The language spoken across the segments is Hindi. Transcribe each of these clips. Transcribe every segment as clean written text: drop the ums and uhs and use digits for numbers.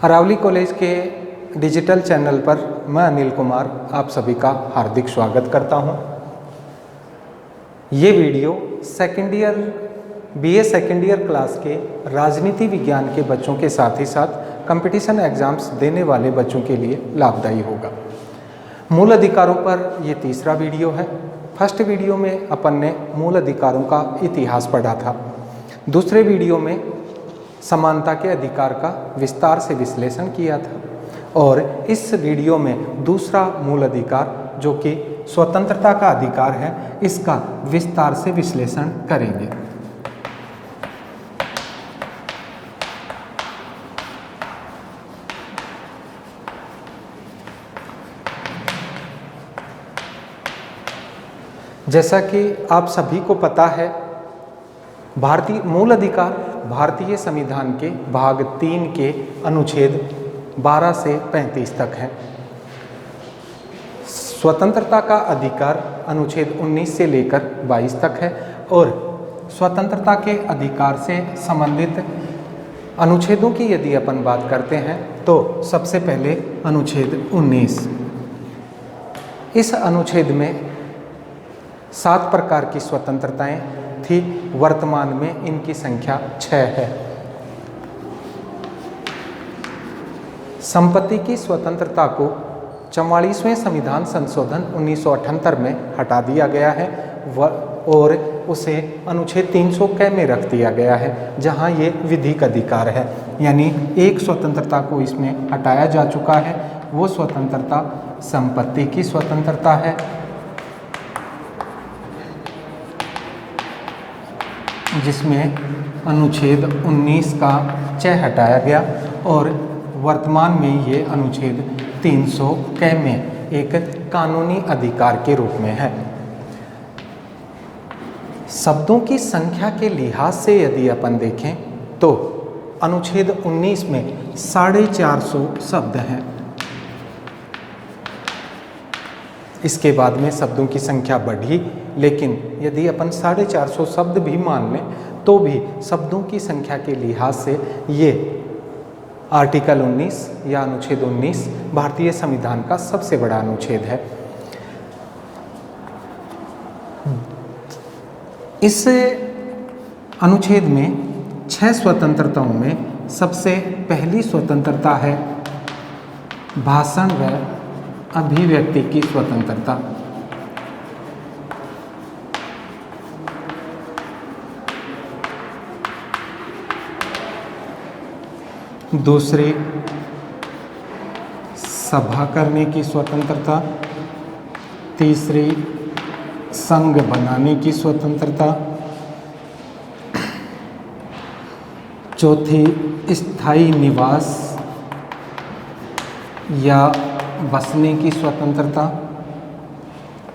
अरावली कॉलेज के डिजिटल चैनल पर मैं अनिल कुमार आप सभी का हार्दिक स्वागत करता हूं। ये video BA second year class के राजनीति विज्ञान के बच्चों के साथ ही साथ कंपटीशन एग्जाम्स देने वाले बच्चों के लिए लाभदायी होगा। मूल अधिकारों पर ये तीसरा वीडियो है। फर्स्ट वीडियो में अपन ने मूल अधिकारों का इतिहास पढ़ा था। दूसरे वीडियो में समानता के अधिकार का विस्तार से विश्लेषण किया था और इस वीडियो में दूसरा मूल अधिकार जो कि स्वतंत्रता का अधिकार है, इसका विस्तार से विश्लेषण करेंगे। जैसा कि आप सभी को पता है, भारतीय मूल अधिकार भारतीय संविधान के भाग 3 के अनुच्छेद 12 से 35 तक है। स्वतंत्रता का अधिकार अनुच्छेद 19 से लेकर 22 तक है और स्वतंत्रता के अधिकार से संबंधित अनुच्छेदों की यदि अपन बात करते हैं तो सबसे पहले अनुच्छेद 19। इस अनुच्छेद में 7 प्रकार की स्वतंत्रताएं थी। वर्तमान में इनकी संख्या 6 है। संपत्ति की स्वतंत्रता को 44वें संविधान संशोधन 1978 में हटा दिया गया है और उसे अनुच्छेद 300 क में रख दिया गया है, जहां ये विधिक अधिकार है। यानी एक स्वतंत्रता को इसमें हटाया जा चुका है। वो स्वतंत्रता संपत्ति की स्वतंत्रता है, जिसमें अनुच्छेद 19 का च हटाया गया और वर्तमान में ये अनुच्छेद 300 क में एक कानूनी अधिकार के रूप में है। शब्दों की संख्या के लिहाज से यदि अपन देखें तो अनुच्छेद 19 में 450 शब्द हैं। इसके बाद में शब्दों की संख्या बढ़ी, लेकिन यदि अपन 450 शब्द भी मान लें तो भी शब्दों की संख्या के लिहाज से ये आर्टिकल 19 या अनुच्छेद 19 भारतीय संविधान का सबसे बड़ा अनुच्छेद है। इस अनुच्छेद में 6 स्वतंत्रताओं में सबसे पहली स्वतंत्रता है भाषण व अभिव्यक्ति की स्वतंत्रता। दूसरी सभा करने की स्वतंत्रता। तीसरी संघ बनाने की स्वतंत्रता। चौथी स्थायी निवास या बसने की स्वतंत्रता।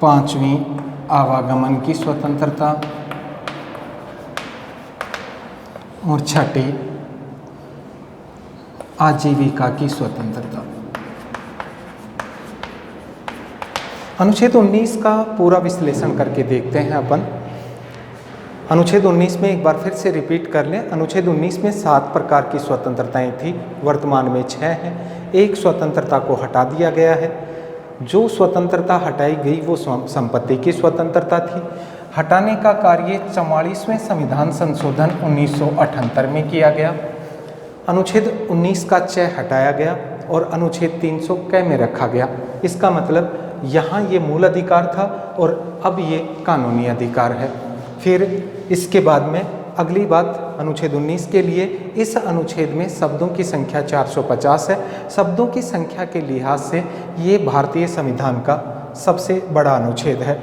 पांचवी आवागमन की स्वतंत्रता और छठी आजीविका की स्वतंत्रता। अनुच्छेद 19 का पूरा विश्लेषण करके देखते हैं अपन। अनुच्छेद 19 में एक बार फिर से रिपीट कर लें। अनुच्छेद 19 में 7 प्रकार की स्वतंत्रताएं थी, वर्तमान में 6 हैं। एक स्वतंत्रता को हटा दिया गया है। जो स्वतंत्रता हटाई गई वो संपत्ति की स्वतंत्रता थी। हटाने का कार्य 44वें संविधान संशोधन 1978 में किया गया। अनुच्छेद 19 का च हटाया गया और अनुच्छेद 300 क में रखा गया। इसका मतलब यहाँ ये मूल अधिकार था और अब ये कानूनी अधिकार है। फिर इसके बाद में अगली बात अनुच्छेद 19 के लिए, इस अनुच्छेद में शब्दों की संख्या 450 है। शब्दों की संख्या के लिहाज से ये भारतीय संविधान का सबसे बड़ा अनुच्छेद है।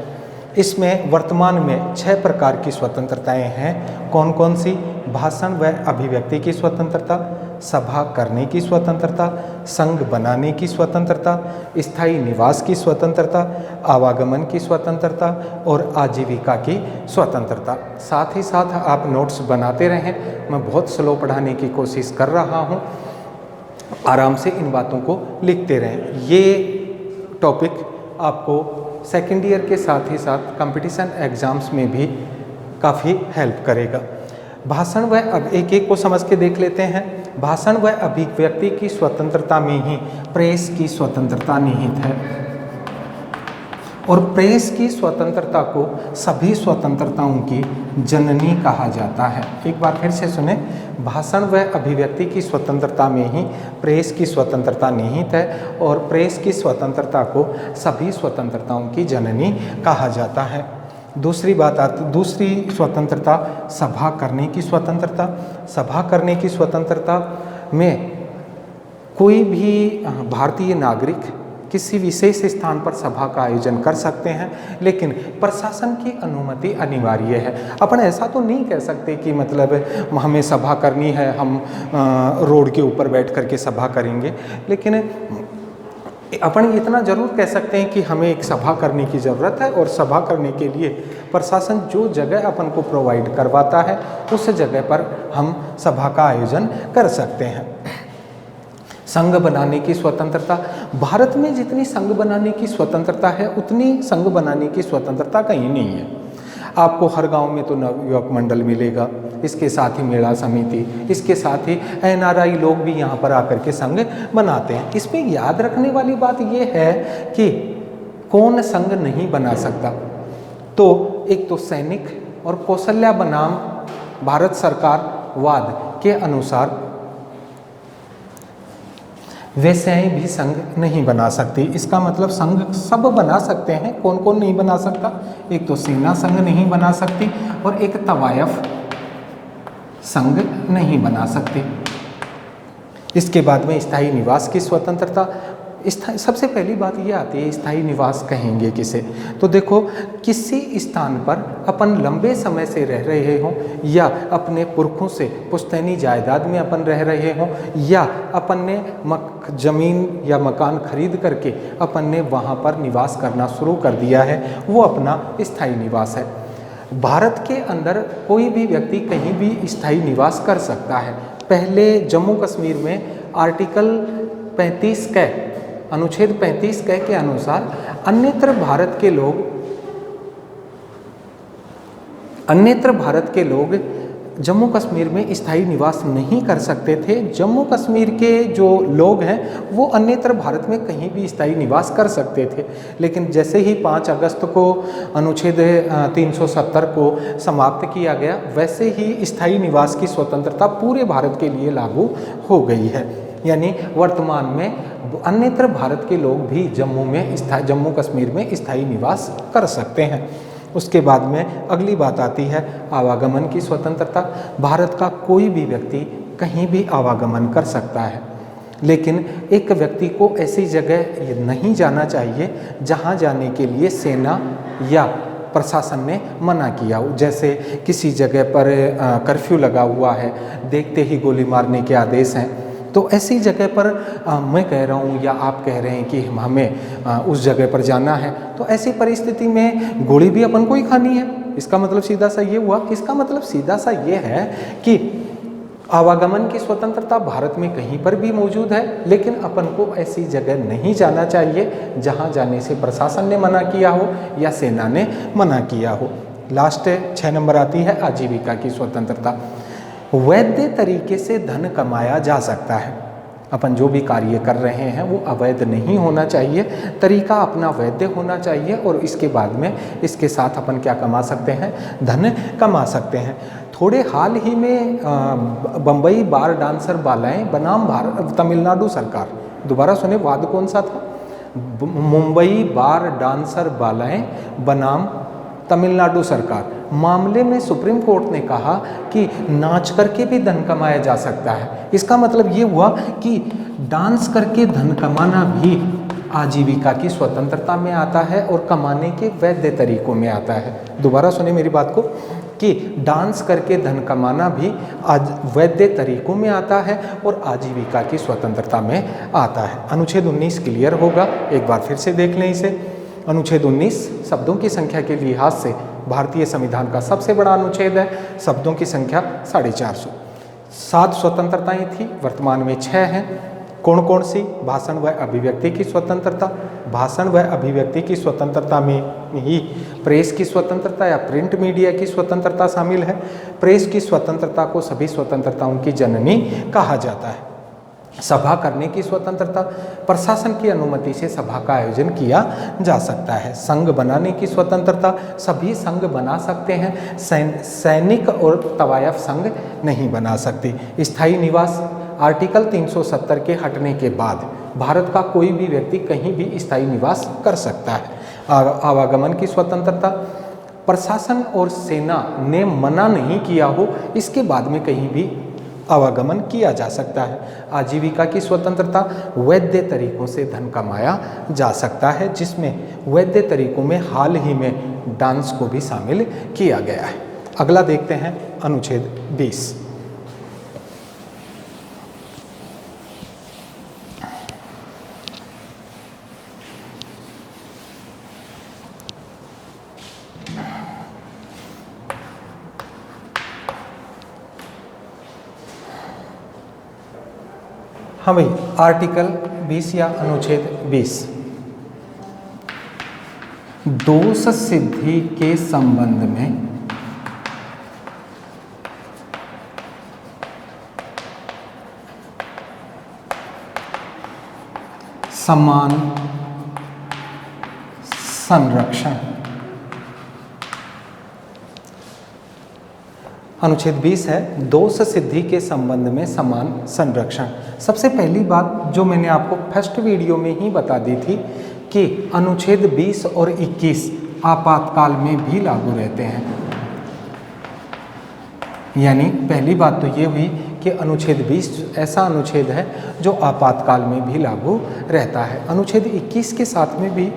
इसमें वर्तमान में 6 प्रकार की स्वतंत्रताएं हैं। कौन कौन सी? भाषण व अभिव्यक्ति की स्वतंत्रता, सभा करने की स्वतंत्रता, संघ बनाने की स्वतंत्रता, स्थायी निवास की स्वतंत्रता, आवागमन की स्वतंत्रता और आजीविका की स्वतंत्रता। साथ ही साथ आप नोट्स बनाते रहें। मैं बहुत स्लो पढ़ाने की कोशिश कर रहा हूँ, आराम से इन बातों को लिखते रहें। ये टॉपिक आपको सेकेंड ईयर के साथ ही साथ कंपटीशन एग्ज़ाम्स में भी काफ़ी हेल्प करेगा। भाषण व अब एक एक को समझ के देख लेते हैं। भाषण व अभिव्यक्ति की स्वतंत्रता में ही प्रेस की स्वतंत्रता निहित है और प्रेस की स्वतंत्रता को सभी स्वतंत्रताओं की जननी कहा जाता है। एक बार फिर से सुने, भाषण व अभिव्यक्ति की स्वतंत्रता में ही प्रेस की स्वतंत्रता निहित है और प्रेस की स्वतंत्रता को सभी स्वतंत्रताओं की जननी कहा जाता है। दूसरी स्वतंत्रता सभा करने की स्वतंत्रता। सभा करने की स्वतंत्रता में कोई भी भारतीय नागरिक किसी विशेष स्थान पर सभा का आयोजन कर सकते हैं, लेकिन प्रशासन की अनुमति अनिवार्य है। अपन ऐसा तो नहीं कह सकते कि मतलब हमें सभा करनी है, हम रोड के ऊपर बैठ करके सभा करेंगे, लेकिन अपन इतना ज़रूर कह सकते हैं कि हमें एक सभा करने की ज़रूरत है और सभा करने के लिए प्रशासन जो जगह अपन को प्रोवाइड करवाता है उस जगह पर हम सभा का आयोजन कर सकते हैं। संघ बनाने की स्वतंत्रता। भारत में जितनी संघ बनाने की स्वतंत्रता है उतनी संघ बनाने की स्वतंत्रता कहीं नहीं है। आपको हर गांव में तो नवयुवक मंडल मिलेगा, इसके साथ ही मेला समिति, इसके साथ ही एनआरआई लोग भी यहाँ पर आकर के संघ बनाते हैं। इसमें याद रखने वाली बात यह है कि कौन संघ नहीं बना सकता। तो एक तो सैनिक और कौशल्या बनाम भारत सरकार वाद के अनुसार वैश्याएं भी संघ नहीं बना सकती। इसका मतलब संघ सब बना सकते हैं, कौन कौन नहीं बना सकता? एक तो सेना संघ नहीं बना सकती और एक तवायफ संघ नहीं बना सकती। इसके बाद में स्थायी निवास की स्वतंत्रता। सबसे पहली बात ये आती है, स्थायी निवास कहेंगे किसे? तो देखो, किसी स्थान पर अपन लंबे समय से रह रहे हों या अपने पुरखों से पुश्तैनी जायदाद में अपन रह रहे हों या अपन ने ज़मीन या मकान खरीद करके अपन ने वहाँ पर निवास करना शुरू कर दिया है, वो अपना स्थायी निवास है। भारत के अंदर कोई भी व्यक्ति कहीं भी स्थायी निवास कर सकता है। पहले जम्मू कश्मीर में आर्टिकल 35 के अनुच्छेद 35 के अनुसार अन्यत्र भारत के लोग जम्मू कश्मीर में स्थायी निवास नहीं कर सकते थे। जम्मू कश्मीर के जो लोग हैं वो अन्यत्र भारत में कहीं भी स्थायी निवास कर सकते थे, लेकिन जैसे ही 5 अगस्त को अनुच्छेद 370 को समाप्त किया गया, वैसे ही स्थायी निवास की स्वतंत्रता पूरे भारत के लिए लागू हो गई है। यानी वर्तमान में अन्यत्र भारत के लोग भी जम्मू कश्मीर में स्थायी निवास कर सकते हैं। उसके बाद में अगली बात आती है आवागमन की स्वतंत्रता। भारत का कोई भी व्यक्ति कहीं भी आवागमन कर सकता है, लेकिन एक व्यक्ति को ऐसी जगह नहीं जाना चाहिए जहां जाने के लिए सेना या प्रशासन ने मना किया हो। जैसे किसी जगह पर कर्फ्यू लगा हुआ है, देखते ही गोली मारने के आदेश हैं, तो ऐसी जगह पर मैं कह रहा हूँ या आप कह रहे हैं कि हमें उस जगह पर जाना है, तो ऐसी परिस्थिति में गोली भी अपन को ही खानी है। इसका मतलब सीधा सा ये हुआ, इसका मतलब सीधा सा ये है कि आवागमन की स्वतंत्रता भारत में कहीं पर भी मौजूद है, लेकिन अपन को ऐसी जगह नहीं जाना चाहिए जहाँ जाने से प्रशासन ने मना किया हो या सेना ने मना किया हो। लास्ट 6 नंबर आती है आजीविका की स्वतंत्रता। वैध तरीके से धन कमाया जा सकता है। अपन जो भी कार्य कर रहे हैं वो अवैध नहीं होना चाहिए, तरीका अपना वैध होना चाहिए और इसके बाद में इसके साथ अपन क्या कमा सकते हैं? धन कमा सकते हैं। थोड़े हाल ही में बम्बई बार डांसर बालाएं बनाम तमिलनाडु सरकार, दोबारा सुने वाद कौन सा था? मुंबई बार डांसर बालाएं बनाम तमिलनाडु सरकार मामले में सुप्रीम कोर्ट ने कहा कि नाच करके भी धन कमाया जा सकता है। इसका मतलब ये हुआ कि डांस करके धन कमाना भी आजीविका की स्वतंत्रता में आता है और कमाने के वैध तरीकों में आता है। दोबारा सुने मेरी बात को कि डांस करके धन कमाना भी आज वैध तरीकों में आता है और आजीविका की स्वतंत्रता में आता है। अनुच्छेद 19 क्लियर होगा, एक बार फिर से देख लें इसे। अनुच्छेद 19 शब्दों की संख्या के लिहाज से भारतीय संविधान का सबसे बड़ा अनुच्छेद है। शब्दों की संख्या 450। 7 स्वतंत्रताएं थी, वर्तमान में 6 हैं। कौन कौन सी? भाषण व अभिव्यक्ति की स्वतंत्रता। भाषण व अभिव्यक्ति की स्वतंत्रता में ही प्रेस की स्वतंत्रता या प्रिंट मीडिया की स्वतंत्रता शामिल है। प्रेस की स्वतंत्रता को सभी स्वतंत्रताओं की जननी कहा जाता है। सभा करने की स्वतंत्रता, प्रशासन की अनुमति से सभा का आयोजन किया जा सकता है। संघ बनाने की स्वतंत्रता, सभी संघ बना सकते हैं, सैनिक और तवायफ संघ नहीं बना सकते। स्थायी निवास, आर्टिकल 370 के हटने के बाद भारत का कोई भी व्यक्ति कहीं भी स्थायी निवास कर सकता है। आवागमन की स्वतंत्रता, प्रशासन और सेना ने मना नहीं किया हो इसके बाद में कहीं भी आवागमन किया जा सकता है। आजीविका की स्वतंत्रता, वैध तरीकों से धन कमाया जा सकता है, जिसमें वैध तरीकों में हाल ही में डांस को भी शामिल किया गया है। अगला देखते हैं अनुच्छेद 20। हाँ भाई, आर्टिकल 20 या अनुच्छेद 20 दोष सिद्धि के संबंध में समान संरक्षण। अनुच्छेद 20 है दोष सिद्धि के संबंध में समान संरक्षण। सबसे पहली बात जो मैंने आपको फर्स्ट वीडियो में ही बता दी थी कि अनुच्छेद 20 और 21 आपातकाल में भी लागू रहते हैं। यानी पहली बात तो ये हुई कि अनुच्छेद 20 ऐसा अनुच्छेद है जो आपातकाल में भी लागू रहता है। अनुच्छेद 21 के साथ में भी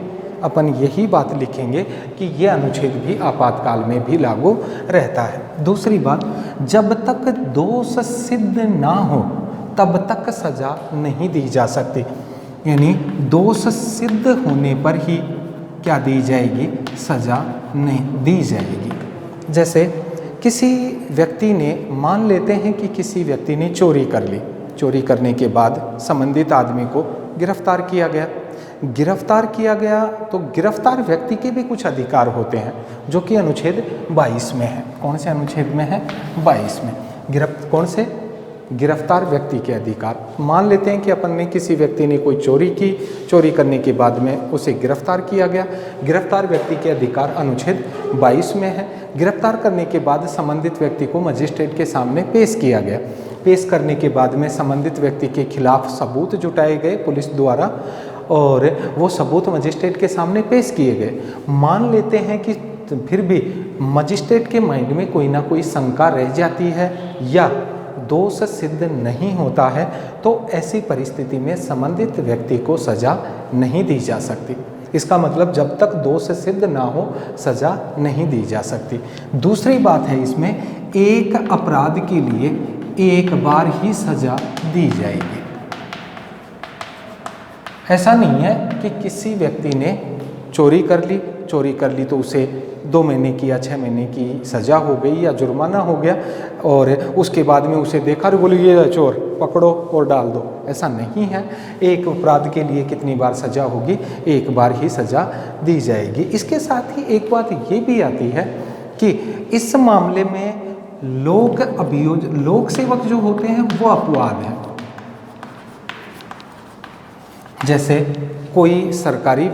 अपन यही बात लिखेंगे कि ये अनुच्छेद भी आपातकाल में भी लागू रहता है। दूसरी बात, जब तक दोष सिद्ध ना हो तब तक सजा नहीं दी जा सकती। यानी दोष सिद्ध होने पर ही क्या दी जाएगी, सजा नहीं दी जाएगी। जैसे किसी व्यक्ति ने, मान लेते हैं कि किसी व्यक्ति ने चोरी कर ली, चोरी करने के बाद संबंधित आदमी को गिरफ्तार किया गया। गिरफ्तार किया गया तो गिरफ्तार व्यक्ति के भी कुछ अधिकार होते हैं जो कि अनुच्छेद 22 में है। कौन से अनुच्छेद में है, 22 में। कौन से, गिरफ्तार व्यक्ति के अधिकार। मान लेते हैं कि अपन ने, किसी व्यक्ति ने कोई चोरी की, चोरी करने के बाद में उसे गिरफ्तार किया गया। गिरफ्तार व्यक्ति के अधिकार अनुच्छेद 22 में है। गिरफ्तार करने के बाद संबंधित व्यक्ति को मजिस्ट्रेट के सामने पेश किया गया। पेश करने के बाद में संबंधित व्यक्ति के खिलाफ सबूत जुटाए गए पुलिस द्वारा और वो सबूत मजिस्ट्रेट के सामने पेश किए गए। मान लेते हैं कि फिर भी मजिस्ट्रेट के माइंड में कोई ना कोई शंका रह जाती है या दोष सिद्ध नहीं होता है, तो ऐसी परिस्थिति में संबंधित व्यक्ति को सजा नहीं दी जा सकती। इसका मतलब जब तक दोष सिद्ध ना हो सजा नहीं दी जा सकती। दूसरी बात है इसमें, एक अपराध के लिए एक बार ही सजा दी जाएगी। ऐसा नहीं है कि किसी व्यक्ति ने चोरी कर ली तो उसे 2 महीने की या 6 महीने की सज़ा हो गई या जुर्माना हो गया और उसके बाद में उसे देखा और बोले ये चोर पकड़ो और डाल दो। ऐसा नहीं है। एक अपराध के लिए कितनी बार सज़ा होगी, एक बार ही सज़ा दी जाएगी। इसके साथ ही एक बात ये भी आती है कि इस मामले में लोक सेवक जो होते हैं वो अपवाद हैं। जैसे कोई सरकारी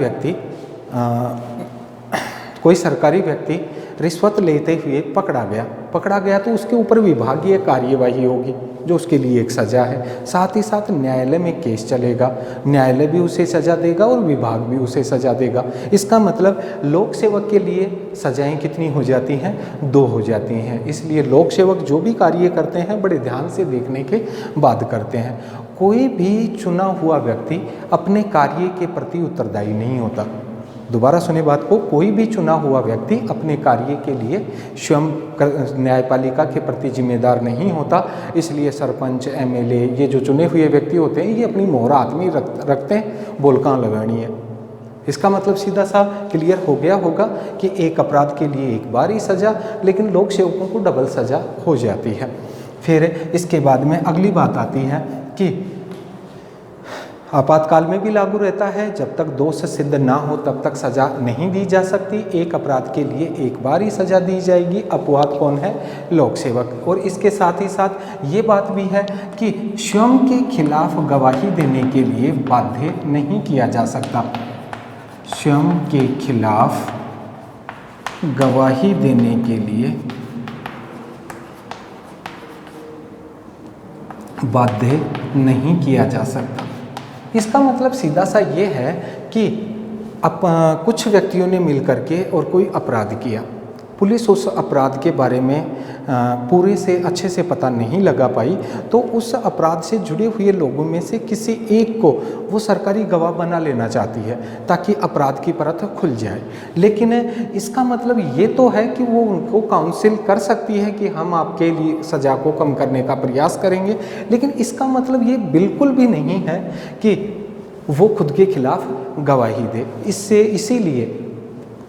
व्यक्ति रिश्वत लेते हुए पकड़ा गया तो उसके ऊपर विभागीय कार्यवाही होगी जो उसके लिए एक सज़ा है। साथ ही साथ न्यायालय में केस चलेगा, न्यायालय भी उसे सज़ा देगा और विभाग भी उसे सज़ा देगा। इसका मतलब लोक सेवक के लिए सज़ाएं कितनी हो जाती हैं, 2 हो जाती हैं। इसलिए लोक सेवक जो भी कार्य करते हैं बड़े ध्यान से देखने के बाद करते हैं। कोई भी चुना हुआ व्यक्ति अपने कार्य के प्रति उत्तरदायी नहीं होता। दोबारा सुने बात को, कोई भी चुना हुआ व्यक्ति अपने कार्य के लिए स्वयं न्यायपालिका के प्रति जिम्मेदार नहीं होता। इसलिए सरपंच, एमएलए, ये जो चुने हुए व्यक्ति होते हैं ये अपनी मोहर हाथ में रखते हैं, बोल कहाँ लगानी है। इसका मतलब सीधा सा क्लियर हो गया होगा कि एक अपराध के लिए एक बार ही सज़ा, लेकिन लोक सेवकों को डबल सज़ा हो जाती है। फिर इसके बाद में अगली बात आती है कि आपातकाल में भी लागू रहता है। जब तक दोष सिद्ध ना हो तब तक सजा नहीं दी जा सकती। एक अपराध के लिए एक बार ही सजा दी जाएगी। अपवाद कौन है? लोक सेवक। और इसके साथ ही साथ ये बात भी है कि स्वयं के खिलाफ गवाही देने के लिए बाध्य नहीं किया जा सकता। स्वयं के खिलाफ गवाही देने के लिए बाध्य नहीं किया जा सकता। इसका मतलब सीधा सा ये है कि कुछ व्यक्तियों ने मिलकर के और कोई अपराध किया, पुलिस उस अपराध के बारे में पूरे से अच्छे से पता नहीं लगा पाई, तो उस अपराध से जुड़े हुए लोगों में से किसी एक को वो सरकारी गवाह बना लेना चाहती है ताकि अपराध की परत खुल जाए। लेकिन इसका मतलब ये तो है कि वो उनको काउंसिल कर सकती है कि हम आपके लिए सज़ा को कम करने का प्रयास करेंगे, लेकिन इसका मतलब ये बिल्कुल भी नहीं है कि वो खुद के खिलाफ गवाही दे। इसीलिए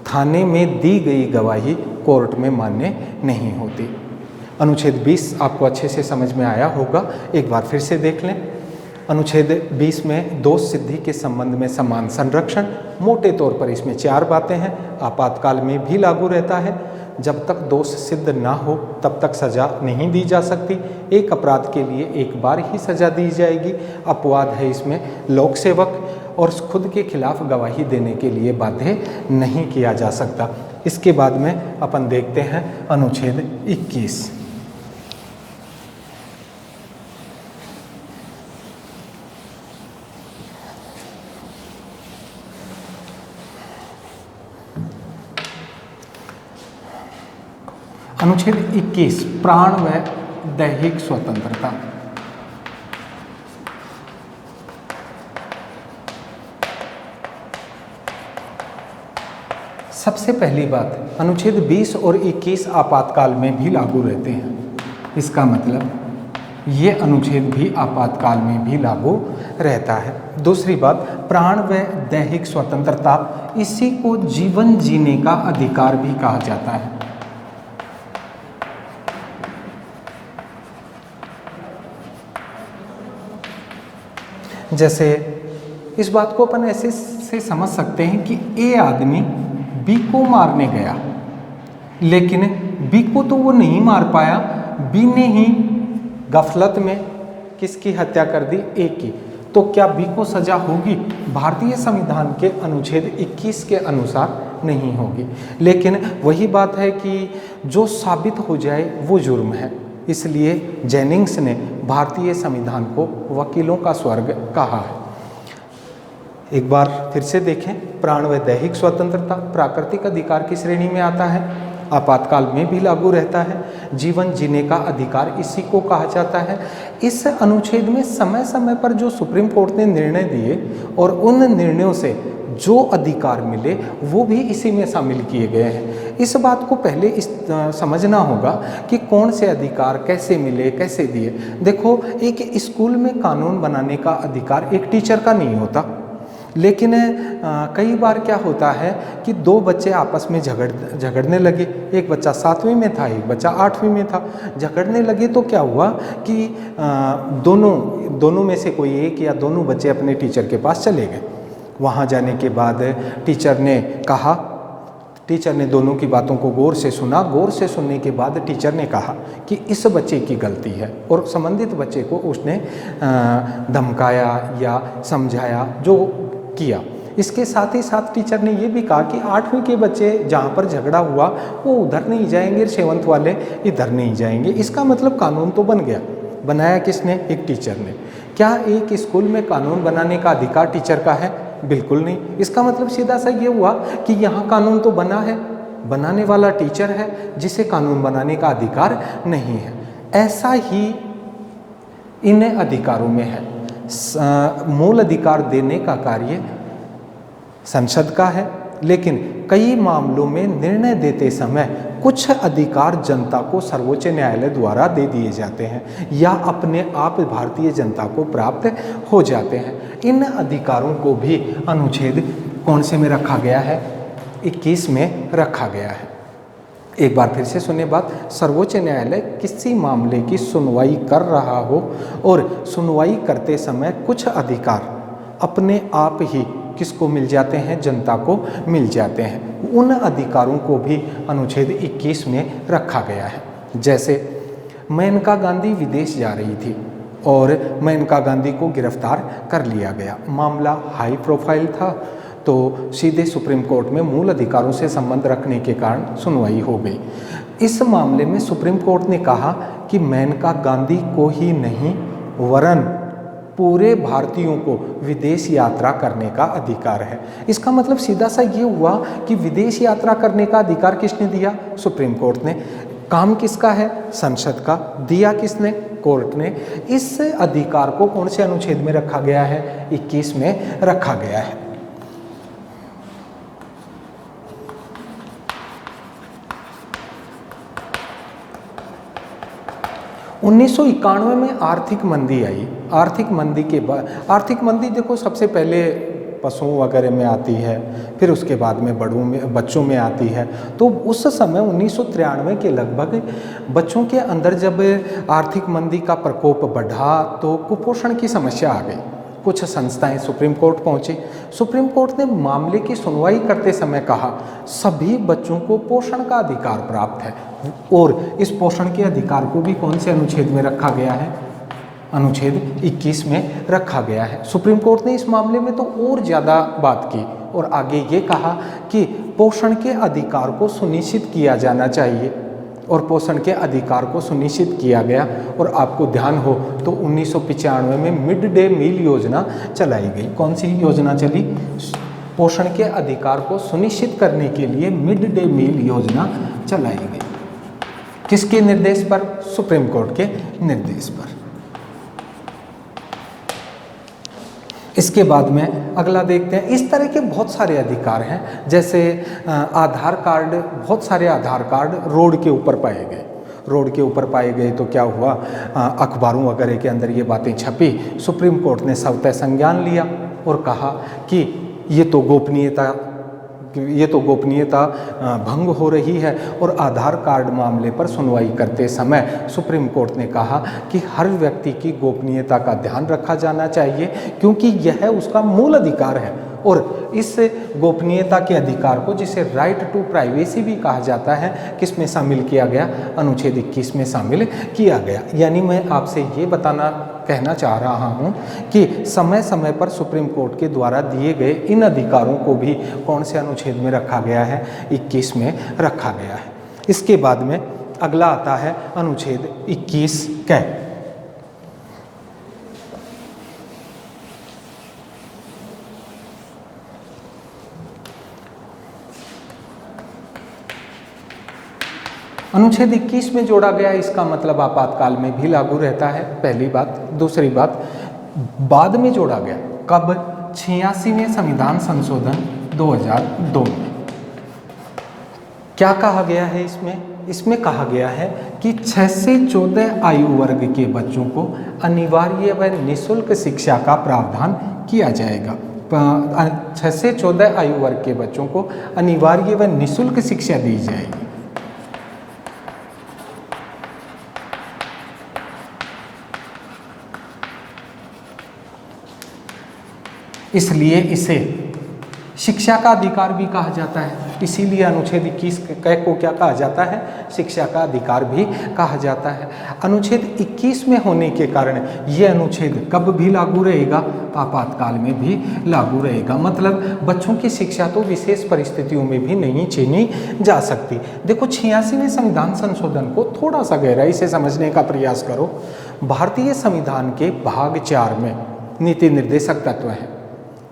थाने में दी गई गवाही कोर्ट में मान्य नहीं होती। अनुच्छेद 20 आपको अच्छे से समझ में आया होगा, एक बार फिर से देख लें। अनुच्छेद 20 में दोष सिद्धि के संबंध में समान संरक्षण, मोटे तौर पर इसमें 4 बातें हैं। आपातकाल में भी लागू रहता है। जब तक दोष सिद्ध ना हो तब तक सज़ा नहीं दी जा सकती। एक अपराध के लिए एक बार ही सज़ा दी जाएगी। अपवाद है इसमें लोक सेवक, और खुद के खिलाफ गवाही देने के लिए बाध्य नहीं किया जा सकता। इसके बाद में अपन देखते हैं अनुच्छेद 21। अनुच्छेद 21 प्राण व दैहिक स्वतंत्रता। सबसे पहली बात, अनुच्छेद 20 और 21 आपातकाल में भी लागू रहते हैं। इसका मतलब ये अनुच्छेद भी आपातकाल में भी लागू रहता है। दूसरी बात, प्राण व दैहिक स्वतंत्रता, इसी को जीवन जीने का अधिकार भी कहा जाता है। जैसे इस बात को अपन ऐसे से समझ सकते हैं कि ए आदमी बी को मारने गया, लेकिन बी को तो वो नहीं मार पाया, बी ने ही गफलत में किसकी हत्या कर दी? ए की। तो क्या बी को सजा होगी? भारतीय संविधान के अनुच्छेद 21 के अनुसार नहीं होगी। लेकिन वही बात है कि जो साबित हो जाए वो जुर्म है। इसलिए जेनिंग्स ने भारतीय संविधान को वकीलों का स्वर्ग कहा है। एक बार फिर से देखें, प्राण व दैहिक स्वतंत्रता प्राकृतिक अधिकार की श्रेणी में आता है, आपातकाल में भी लागू रहता है। जीवन जीने का अधिकार इसी को कहा जाता है। इस अनुच्छेद में समय समय पर जो सुप्रीम कोर्ट ने निर्णय दिए और उन निर्णयों से जो अधिकार मिले वो भी इसी में शामिल किए गए हैं। इस बात को पहले समझना होगा कि कौन से अधिकार कैसे मिले, कैसे दिए। देखो, एक स्कूल में कानून बनाने का अधिकार एक टीचर का नहीं होता, लेकिन कई बार क्या होता है कि 2 बच्चे आपस में झगड़ने लगे। एक बच्चा 7वीं में था, एक बच्चा 8वीं में था। झगड़ने लगे तो क्या हुआ कि दोनों में से कोई एक या दोनों बच्चे अपने टीचर के पास चले गए। वहाँ जाने के बाद टीचर ने दोनों की बातों को गौर से सुना। गौर से सुनने के बाद टीचर ने कहा कि इस बच्चे की गलती है, और संबंधित बच्चे को उसने धमकाया या समझाया जो किया। इसके साथ ही साथ टीचर ने ये भी कहा कि 8वीं के बच्चे जहाँ पर झगड़ा हुआ वो उधर नहीं जाएंगे, 7th वाले इधर नहीं जाएंगे। इसका मतलब कानून तो बन गया। बनाया किसने? एक टीचर ने। क्या एक स्कूल में कानून बनाने का अधिकार टीचर का है? बिल्कुल नहीं। इसका मतलब सीधा सा ये हुआ कि यहाँ कानून तो बना है, बनाने वाला टीचर है, जिसे कानून बनाने का अधिकार नहीं है। ऐसा ही इन अधिकारों में है। मूल अधिकार देने का कार्य संसद का है, लेकिन कई मामलों में निर्णय देते समय कुछ अधिकार जनता को सर्वोच्च न्यायालय द्वारा दे दिए जाते हैं या अपने आप भारतीय जनता को प्राप्त हो जाते हैं। इन अधिकारों को भी अनुच्छेद कौन से में रखा गया है? 21 में रखा गया है। एक बार फिर से सुनिए बात, सर्वोच्च न्यायालय किसी मामले की सुनवाई कर रहा हो और सुनवाई करते समय कुछ अधिकार अपने आप ही किसको मिल जाते हैं, जनता को मिल जाते हैं। उन अधिकारों को भी अनुच्छेद 21 में रखा गया है। जैसे मेनका गांधी विदेश जा रही थी और मेनका गांधी को गिरफ्तार कर लिया गया। मामला हाई प्रोफाइल था, तो सीधे सुप्रीम कोर्ट में मूल अधिकारों से संबंध रखने के कारण सुनवाई हो गई। इस मामले में सुप्रीम कोर्ट ने कहा कि मेनका गांधी को ही नहीं वरन पूरे भारतीयों को विदेश यात्रा करने का अधिकार है। इसका मतलब सीधा सा ये हुआ कि विदेश यात्रा करने का अधिकार किसने दिया? सुप्रीम कोर्ट ने। काम किसका है? संसद का। दिया किसने? कोर्ट ने। इस अधिकार को कौन से अनुच्छेद में रखा गया है? 21 में रखा गया है। उन्नीस सौ 91 में आर्थिक मंदी आई। आर्थिक मंदी के बाद, आर्थिक मंदी देखो सबसे पहले पशुओं वगैरह में आती है, फिर उसके बाद में बच्चों में आती है। तो उस समय 1993 के लगभग बच्चों के अंदर जब आर्थिक मंदी का प्रकोप बढ़ा तो कुपोषण की समस्या आ गई। कुछ संस्थाएं सुप्रीम कोर्ट पहुंची। सुप्रीम कोर्ट ने मामले की सुनवाई करते समय कहा सभी बच्चों को पोषण का अधिकार प्राप्त है, और इस पोषण के अधिकार को भी कौन से अनुच्छेद में रखा गया है? अनुच्छेद 21 में रखा गया है। सुप्रीम कोर्ट ने इस मामले में तो और ज़्यादा बात की और आगे ये कहा कि पोषण के अधिकार को सुनिश्चित किया जाना चाहिए, और पोषण के अधिकार को सुनिश्चित किया गया। और आपको ध्यान हो तो 1995 में मिड डे मील योजना चलाई गई। कौन सी योजना चली? पोषण के अधिकार को सुनिश्चित करने के लिए मिड डे मील योजना चलाई गई। किसके निर्देश पर? सुप्रीम कोर्ट के निर्देश पर। इसके बाद में अगला देखते हैं। इस तरह के बहुत सारे अधिकार हैं, जैसे आधार कार्ड, बहुत सारे आधार कार्ड रोड के ऊपर पाए गए। रोड के ऊपर पाए गए तो क्या हुआ, अखबारों वगैरह के अंदर ये बातें छपी। सुप्रीम कोर्ट ने स्वतः संज्ञान लिया और कहा कि ये तो गोपनीयता भंग हो रही है। और आधार कार्ड मामले पर सुनवाई करते समय सुप्रीम कोर्ट ने कहा कि हर व्यक्ति की गोपनीयता का ध्यान रखा जाना चाहिए, क्योंकि यह उसका मूल अधिकार है। और इस गोपनीयता के अधिकार को, जिसे राइट टू प्राइवेसी भी कहा जाता है, किस में शामिल किया गया? अनुच्छेद 21 में शामिल किया गया। यानी मैं आपसे ये कहना चाह रहा हूँ कि समय समय पर सुप्रीम कोर्ट के द्वारा दिए गए इन अधिकारों को भी कौन से अनुच्छेद में रखा गया है? 21 में रखा गया है। इसके बाद में अगला आता है अनुच्छेद 21 कै। अनुच्छेद 21 में जोड़ा गया, इसका मतलब आपातकाल में भी लागू रहता है, पहली बात। दूसरी बात, बाद में जोड़ा गया। कब? 86वें संविधान संशोधन 2002 में। क्या कहा गया है इसमें कहा गया है कि 6 से 14 आयु वर्ग के बच्चों को अनिवार्य व निःशुल्क शिक्षा का प्रावधान किया जाएगा। 6 से 14 आयु वर्ग के बच्चों को अनिवार्य व निःशुल्क शिक्षा दी जाएगी। इसलिए इसे शिक्षा का अधिकार भी कहा जाता है। इसीलिए अनुच्छेद 21 को क्या कहा जाता है? शिक्षा का अधिकार भी कहा जाता है। अनुच्छेद 21 में होने के कारण ये अनुच्छेद कब भी लागू रहेगा? आपातकाल में भी लागू रहेगा। मतलब बच्चों की शिक्षा तो विशेष परिस्थितियों में भी नहीं छीनी जा सकती। देखो 86वें संविधान संशोधन को थोड़ा सा गहराई से समझने का प्रयास करो। भारतीय संविधान के भाग 4 में नीति निर्देशक तत्व है।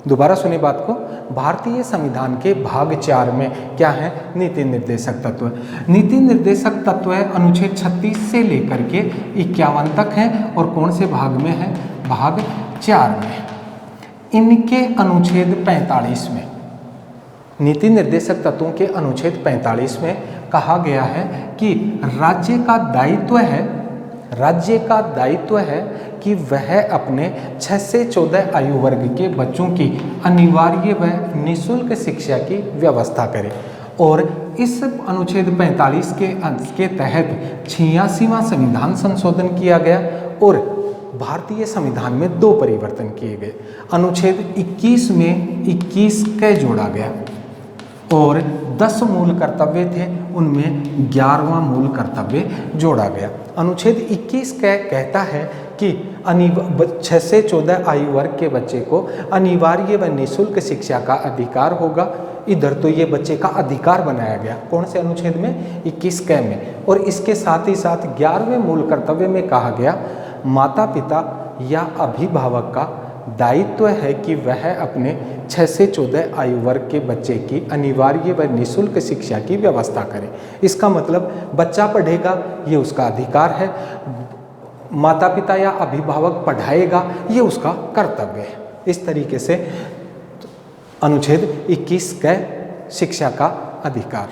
दोबारा सुनिए बात को, भारतीय संविधान के भाग 4 में क्या है? नीति निर्देशक तत्व। नीति निर्देशक तत्व अनुच्छेद 36 से लेकर के 51 तक है। और कौन से भाग में है? भाग 4 में। इनके अनुच्छेद 45 में, नीति निर्देशक तत्वों के अनुच्छेद 45 में कहा गया है कि राज्य का दायित्व है कि वह अपने 6 से 14 आयु वर्ग के बच्चों की अनिवार्य व निःशुल्क शिक्षा की व्यवस्था करे। और इस अनुच्छेद 45 के तहत 86वां संविधान संशोधन किया गया। और भारतीय संविधान में 2 परिवर्तन किए गए। अनुच्छेद 21 में 21 क जोड़ा गया और 10 मूल कर्तव्य थे, उनमें 11वां मूल कर्तव्य जोड़ा गया। अनुच्छेद 21 क कहता है कि 6 से 14 आयु वर्ग के बच्चे को अनिवार्य व निःशुल्क शिक्षा का अधिकार होगा। इधर तो ये बच्चे का अधिकार बनाया गया, कौन से अनुच्छेद में? 21 क में। और इसके साथ ही साथ 11वें मूल कर्तव्य में कहा गया, माता पिता या अभिभावक का दायित्व है कि वह अपने 6 से 14 आयु वर्ग के बच्चे की अनिवार्य व निःशुल्क शिक्षा की व्यवस्था करें। इसका मतलब बच्चा पढ़ेगा, ये उसका अधिकार है, माता पिता या अभिभावक पढ़ाएगा, ये उसका कर्तव्य है। इस तरीके से अनुच्छेद 21 का शिक्षा का अधिकार।